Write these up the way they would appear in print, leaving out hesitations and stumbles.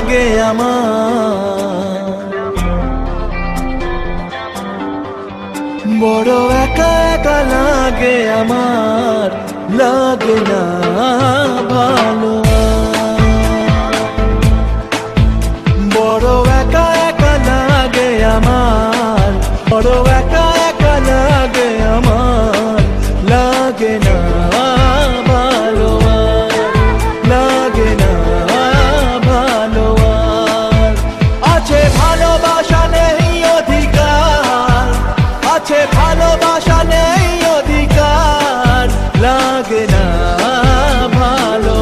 লাগে আমার, বড় একা একা লাগে আমার, লাগে না ভালো। বড় একা একা লাগে আমার, বড় একা একা লাগে আমার, লাগে না ভালো, লাগে না ভালো। আছে ভালোবাসা নেই অধিকার, আছে ভালোবাসা নেই অধিকার, লাগে না ভালো,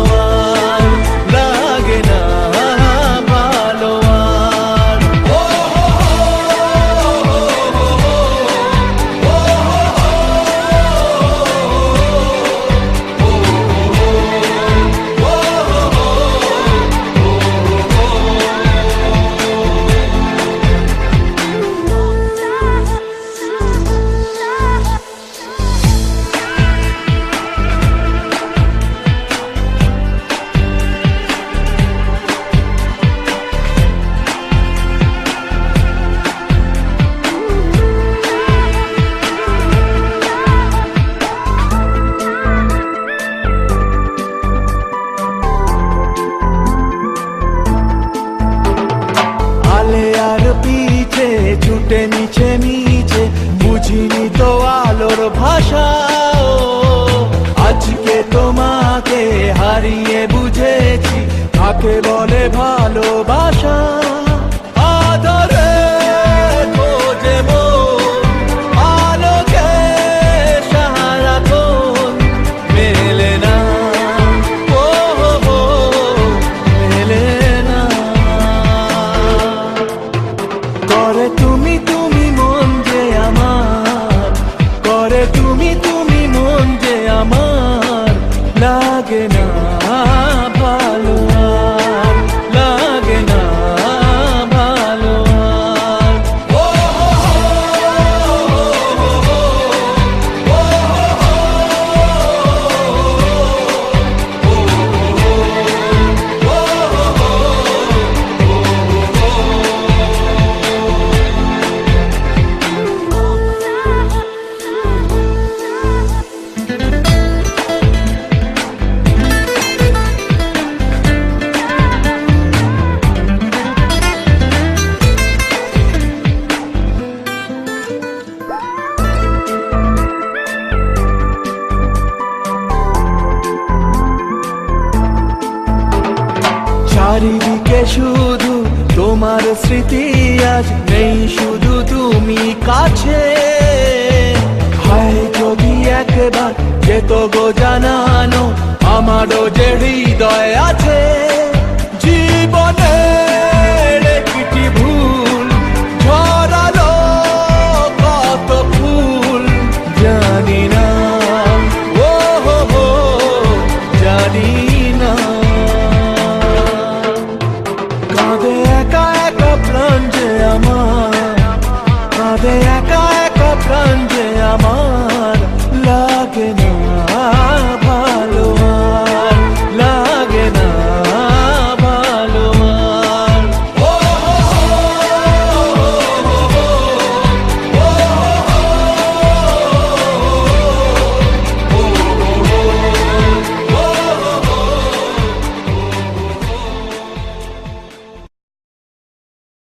লাগে না ভালো। পিছে ছুটে মিছে মিছে বুঝিনি তো আলোর ভাষা, আজকে তোমাকে হারিয়ে বুঝেছি কাকে বলে ভালোবাসা। আদরে খোঁজে মন আলোকে সারাক্ষণ, মেলে না ও মেলে না। করে তুমি তুমি মন যে আমার, করে তুমি তুমি মন যে আমার, লাগে না ভালো, লাগে না ভালো। চারিদিকে শুধু তোমার স্মৃতি, আজ নেই শুধু তুমি কাছে। হায় যদি একবার যেত গো জানানো, আমারও যে হৃদয় আছে জীবনে।